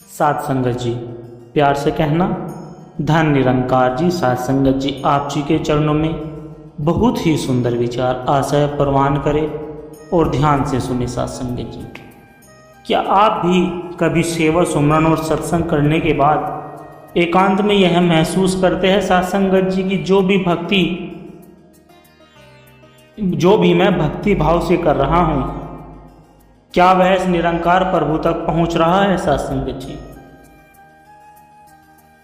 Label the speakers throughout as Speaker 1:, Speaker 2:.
Speaker 1: साध संगत जी, प्यार से कहना धन निरंकार जी। साध संगत जी, आप जी के चरणों में बहुत ही सुंदर विचार आशय प्रवान करें और ध्यान से सुने। साध संगत जी, क्या आप भी कभी सेवा सुमरन और सत्संग करने के बाद एकांत में यह महसूस करते हैं साध संगत जी की जो भी मैं भक्ति भाव से कर रहा हूँ, क्या वह इस निरंकार प्रभु तक पहुँच रहा है? साध संगत जी,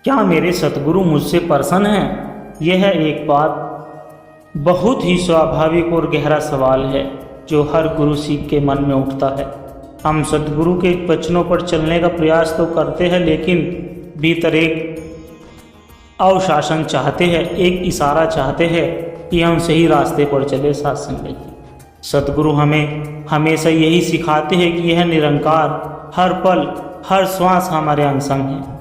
Speaker 1: क्या मेरे सतगुरु मुझसे प्रसन्न हैं? यह एक बात बहुत ही स्वाभाविक और गहरा सवाल है जो हर गुरु सीख के मन में उठता है। हम सतगुरु के वचनों पर चलने का प्रयास तो करते हैं, लेकिन भीतर एक अवशासन चाहते हैं, एक इशारा चाहते हैं कि हम सही रास्ते पर चले। साध संगत जी, सतगुरु हमें हमेशा यही सिखाते हैं कि यह निरंकार हर पल हर श्वास हमारे अंग संग है।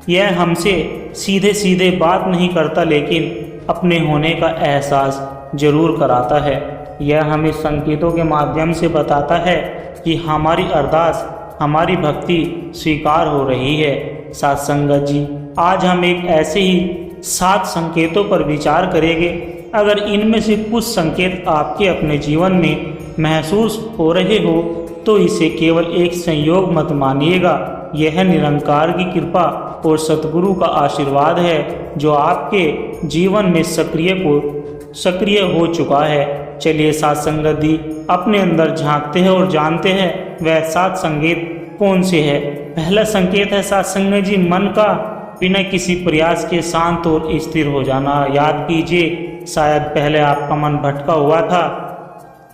Speaker 1: यह हमसे सीधे सीधे बात नहीं करता, लेकिन अपने होने का एहसास जरूर कराता है। यह हमें संकेतों के माध्यम से बताता है कि हमारी अरदास, हमारी भक्ति स्वीकार हो रही है। साध संगत जी, आज हम एक ऐसे ही 7 संकेतों पर विचार करेंगे। अगर इनमें से कुछ संकेत आपके अपने जीवन में महसूस हो रहे हो तो इसे केवल एक संयोग मत मानिएगा। यह निरंकार की कृपा और सतगुरु का आशीर्वाद है जो आपके जीवन में सक्रिय हो चुका है। चलिए साध संगत जी, अपने अंदर झांकते हैं और जानते हैं वह 7 संकेत कौन से है। पहला संकेत है साध संगत जी, मन का बिना किसी प्रयास के शांत और स्थिर हो जाना। याद कीजिए, शायद पहले आपका मन भटका हुआ था,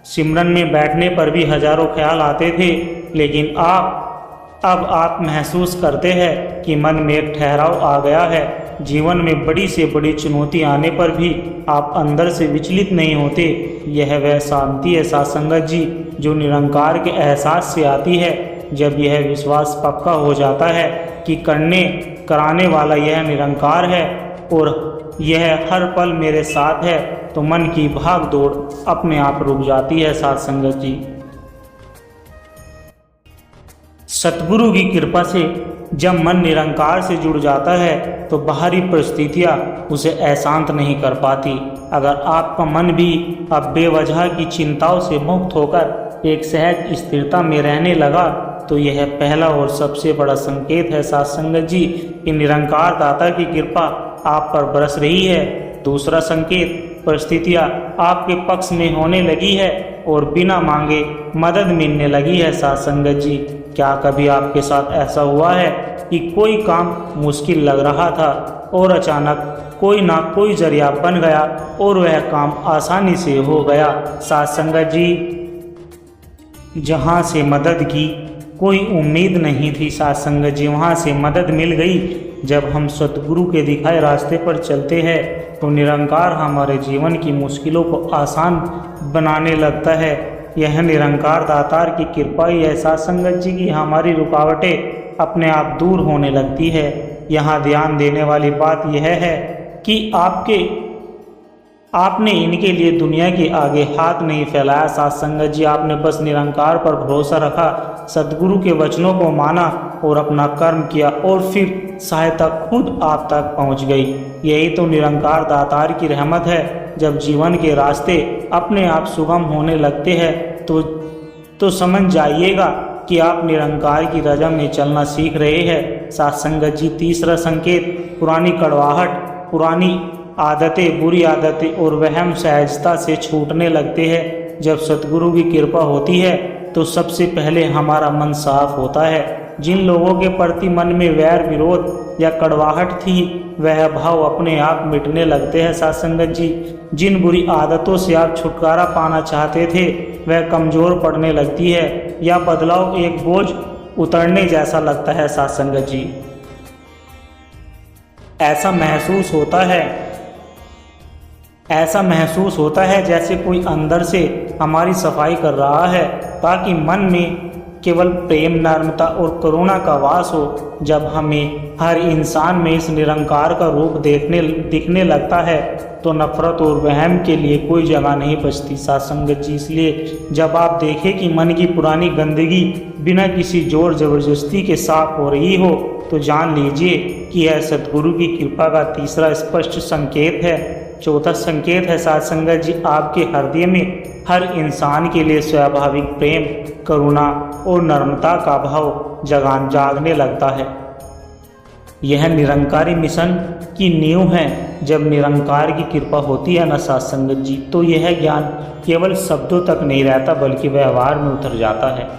Speaker 1: सिमरन में बैठने पर भी हजारों ख्याल आते थे, लेकिन अब आप महसूस करते हैं कि मन में एक ठहराव आ गया है। जीवन में बड़ी से बड़ी चुनौती आने पर भी आप अंदर से विचलित नहीं होते। यह वह शांति है साध संगत जी जो निरंकार के एहसास से आती है। जब यह विश्वास पक्का हो जाता है कि कराने वाला यह निरंकार है और यह हर पल मेरे साथ है, तो मन की भाग दौड़ अपने आप रुक जाती है। साध संगत जी, सतगुरु की कृपा से जब मन निरंकार से जुड़ जाता है तो बाहरी परिस्थितियां उसे अशांत नहीं कर पाती। अगर आपका मन भी अब बेवजह की चिंताओं से मुक्त होकर एक सहज स्थिरता में रहने लगा तो यह पहला और सबसे बड़ा संकेत है साध संगत जी कि निरंकार दाता की कृपा आप पर बरस रही है। दूसरा संकेत, परिस्थितियां आपके पक्ष में होने लगी है और बिना मांगे मदद मिलने लगी है। साध संगत जी, क्या कभी आपके साथ ऐसा हुआ है कि कोई काम मुश्किल लग रहा था और अचानक कोई ना कोई जरिया बन गया और वह काम आसानी से हो गया? साध संगत जी, जहाँ से मदद की कोई उम्मीद नहीं थी, साध संगत जी, वहाँ से मदद मिल गई। जब हम सतगुरु के दिखाए रास्ते पर चलते हैं तो निरंकार हमारे जीवन की मुश्किलों को आसान बनाने लगता है। यह निरंकार दातार की कृपा ही है साध संगत जी की हमारी रुकावटें अपने आप दूर होने लगती है। यहाँ ध्यान देने वाली बात यह है कि आपने इनके लिए दुनिया के आगे हाथ नहीं फैलाया। साध संगत जी, आपने बस निरंकार पर भरोसा रखा, सतगुरु के वचनों को माना और अपना कर्म किया और फिर सहायता खुद आप तक पहुंच गई। यही तो निरंकार दातार की रहमत है। जब जीवन के रास्ते अपने आप सुगम होने लगते हैं तो समझ जाइएगा कि आप निरंकार की रजा में चलना सीख रहे हैं। साध संगत जी, तीसरा संकेत, पुरानी कड़वाहट, पुरानी आदतें, बुरी आदतें और वहम सहजता से छूटने लगते हैं। जब सतगुरु की कृपा होती है तो सबसे पहले हमारा मन साफ होता है। जिन लोगों के प्रति मन में वैर विरोध या कड़वाहट थी वह भाव अपने आप मिटने लगते हैं। साध संगत जी, जिन बुरी आदतों से आप छुटकारा पाना चाहते थे वह कमजोर पड़ने लगती है या बदलाव एक बोझ उतरने जैसा लगता है। साध संगत जी, ऐसा महसूस होता है जैसे कोई अंदर से हमारी सफाई कर रहा है ताकि मन में केवल प्रेम, नम्रता और करुणा का वास हो। जब हमें हर इंसान में इस निरंकार का रूप दिखने लगता है तो नफरत और वहम के लिए कोई जगह नहीं बचती साथ संगत जी। इसलिए जब आप देखें कि मन की पुरानी गंदगी बिना किसी जोर जबरदस्ती के साफ हो रही हो तो जान लीजिए कि यह सद्गुरु की कृपा का तीसरा स्पष्ट संकेत है। चौथा संकेत है साथ संगत जी, आपके हृदय में हर इंसान के लिए स्वाभाविक प्रेम, करुणा और नम्रता का भाव जागने लगता है। यह निरंकारी मिशन की नींव है। जब निरंकार की कृपा होती है ना साथ संगत जी, तो यह ज्ञान केवल शब्दों तक नहीं रहता बल्कि व्यवहार में उतर जाता है।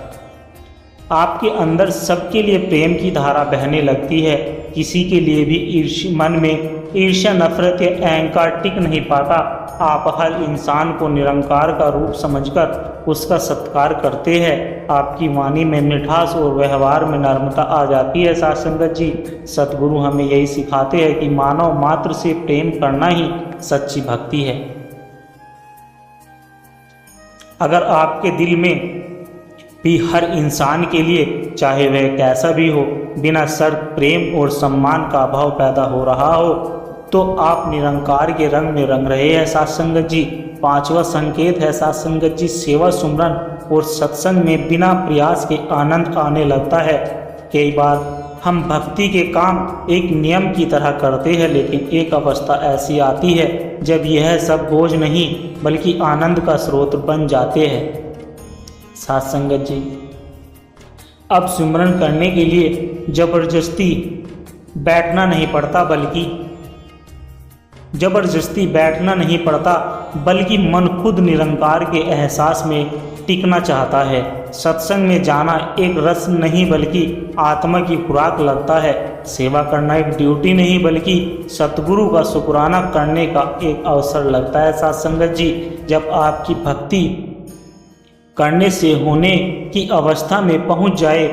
Speaker 1: आपके अंदर सबके लिए प्रेम की धारा बहने लगती है। किसी के लिए भी मन में ईर्ष्या, नफरत या अहंकार टिक नहीं पाता। आप हर इंसान को निरंकार का रूप समझकर उसका सत्कार करते हैं। आपकी वाणी में मिठास और व्यवहार में नम्रता आ जाती है साथ संगत जी। सतगुरु हमें यही सिखाते हैं कि मानव मात्र से प्रेम करना ही सच्ची भक्ति है। अगर आपके दिल में भी हर इंसान के लिए, चाहे वह कैसा भी हो, बिना शर्त प्रेम और सम्मान का भाव पैदा हो रहा हो तो आप निरंकार के रंग में रंग रहे हैं साथ संगत जी। पांचवा संकेत है साथ संगत जी, सेवा, सुमरन और सत्संग में बिना प्रयास के आनंद आने लगता है। कई बार हम भक्ति के काम एक नियम की तरह करते हैं, लेकिन एक अवस्था ऐसी आती है जब यह सब बोझ नहीं बल्कि आनंद का स्रोत बन जाते हैं साथ संगत जी। अब सिमरन करने के लिए जबरदस्ती बैठना नहीं पड़ता बल्कि मन खुद निरंकार के एहसास में टिकना चाहता है। सत्संग में जाना एक रस नहीं बल्कि आत्मा की खुराक लगता है। सेवा करना एक ड्यूटी नहीं बल्कि सतगुरु का शुक्राना करने का एक अवसर लगता है साथ संगत जी। जब आपकी भक्ति करने से होने की अवस्था में पहुंच जाए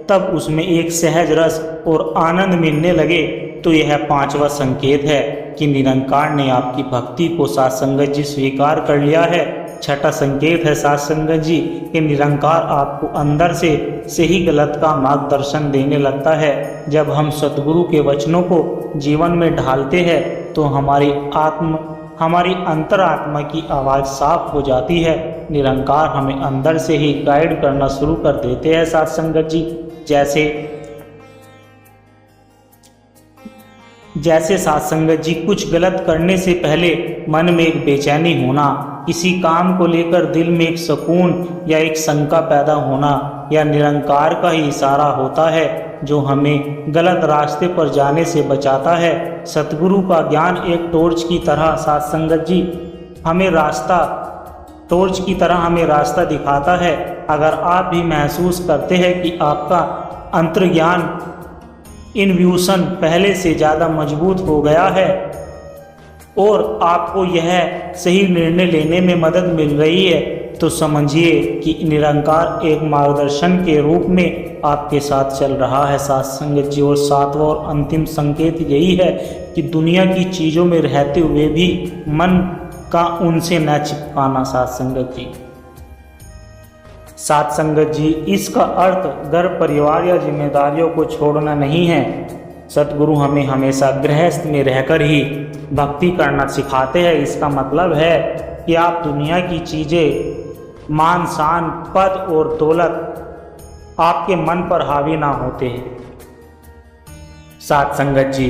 Speaker 1: तब उसमें एक सहज रस और आनंद मिलने लगे तो यह पांचवा संकेत है कि निरंकार ने आपकी भक्ति को साथ संगत जी स्वीकार कर लिया है। छठा संकेत है साथ संगत जी कि निरंकार आपको अंदर से सही गलत का मार्गदर्शन देने लगता है। जब हम सतगुरु के वचनों को जीवन में ढालते हैं तो हमारी अंतरात्मा की आवाज़ साफ हो जाती है। निरंकार हमें अंदर से ही गाइड करना शुरू कर देते हैं साथ संगत जी। जैसे साथ संगत जी, कुछ गलत करने से पहले मन में एक बेचैनी होना, किसी काम को लेकर दिल में एक सुकून या एक शंका पैदा होना, या निरंकार का ही इशारा होता है जो हमें गलत रास्ते पर जाने से बचाता है। सतगुरु का ज्ञान एक टॉर्च की तरह साथ संगत जी हमें रास्ता दिखाता है। अगर आप भी महसूस करते हैं कि आपका अंतर्ज्ञान इन्व्यूशन पहले से ज़्यादा मजबूत हो गया है और आपको यह सही निर्णय लेने में मदद मिल रही है तो समझिए कि निरंकार एक मार्गदर्शन के रूप में आपके साथ चल रहा है साथ संगत जी। और सातवां और अंतिम संकेत यही है कि दुनिया की चीज़ों में रहते हुए भी मन का उनसे न चिपकाना साथ संगत जी। साथ संगत जी, इसका अर्थ घर, परिवार या जिम्मेदारियों को छोड़ना नहीं है। सतगुरु हमें हमेशा गृहस्थ में रहकर ही भक्ति करना सिखाते हैं। इसका मतलब है कि आप दुनिया की चीज़ें, मान, शान, पद और दौलत आपके मन पर हावी ना होते हैं साथ संगत जी।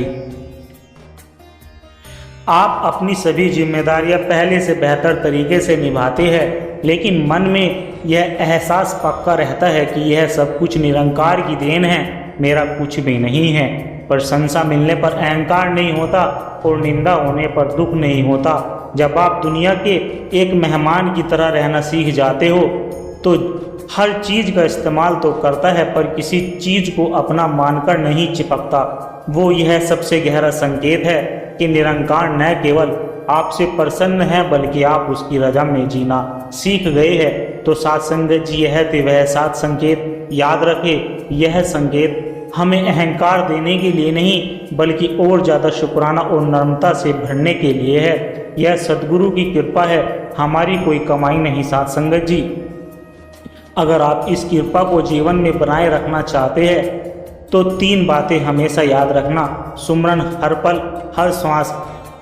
Speaker 1: आप अपनी सभी जिम्मेदारियां पहले से बेहतर तरीके से निभाते हैं, लेकिन मन में यह एहसास पक्का रहता है कि यह सब कुछ निरंकार की देन है, मेरा कुछ भी नहीं है। प्रशंसा मिलने पर अहंकार नहीं होता और निंदा होने पर दुख नहीं होता। जब आप दुनिया के एक मेहमान की तरह रहना सीख जाते हो तो हर चीज़ का इस्तेमाल तो करता है पर किसी चीज़ को अपना मानकर नहीं चिपकता। वो यह सबसे गहरा संकेत है कि निरंकार न केवल आपसे प्रसन्न है बल्कि आप उसकी रजा में जीना सीख गए हैं। तो साथ संगत जी, यह थे वह 7 संकेत। याद रखें, यह संकेत हमें अहंकार देने के लिए नहीं बल्कि और ज़्यादा शुक्राना और नम्रता से भरने के लिए है। यह सद्गुरु की कृपा है, हमारी कोई कमाई नहीं साथ संगत जी। अगर आप इस कृपा को जीवन में बनाए रखना चाहते हैं तो 3 बातें हमेशा याद रखना। सुमरन हर पल हर श्वास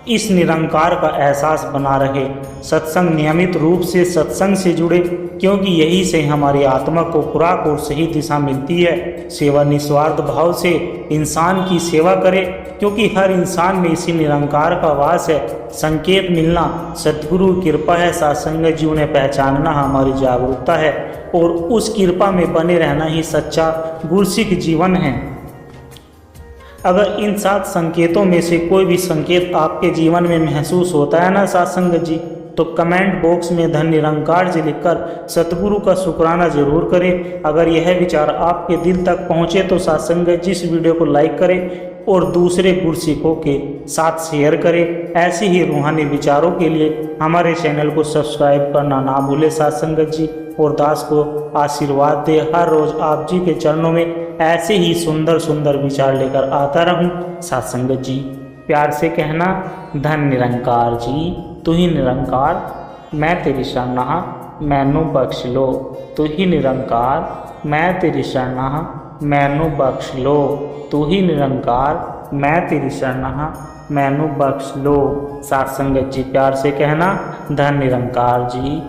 Speaker 1: इस निरंकार का एहसास बना रहे। सत्संग नियमित रूप से सत्संग से जुड़े, क्योंकि यही से हमारी आत्मा को खुराक और सही दिशा मिलती है। सेवा निस्वार्थ भाव से इंसान की सेवा करे, क्योंकि हर इंसान में इसी निरंकार का वास है। संकेत मिलना सद्गुरु की कृपा है, सत्संग जी उन्हें पहचानना हमारी जागरूकता है, और उस कृपा में बने रहना ही सच्चा गुरसिख जीवन है। अगर इन 7 संकेतों में से कोई भी संकेत आपके जीवन में महसूस होता है ना सत्संग जी, तो कमेंट बॉक्स में धन निरंकार जी लिखकर सतगुरु का शुक्राना जरूर करें। अगर यह विचार आपके दिल तक पहुँचे तो सत्संग जी इस वीडियो को लाइक करें और दूसरे गुरसिखों के साथ शेयर करें। ऐसे ही रूहानी विचारों के लिए हमारे चैनल को सब्सक्राइब करना ना भूलें सत्संग जी, और दास को आशीर्वाद दे। हर रोज आप जी के चरणों में ऐसे ही सुंदर सुंदर विचार लेकर आता रहूं सत्संग जी। प्यार से कहना, धन निरंकार जी तू ही निरंकार, मैं तेरी शरणा मैनू बख्श लो। तू ही निरंकार, मैं तेरी शरणा मैनू बख्श लो। तू ही निरंकार, मैं तेरी शरणा मैनू बख्श लो। सत्संग जी प्यार से कहना, धन निरंकार जी।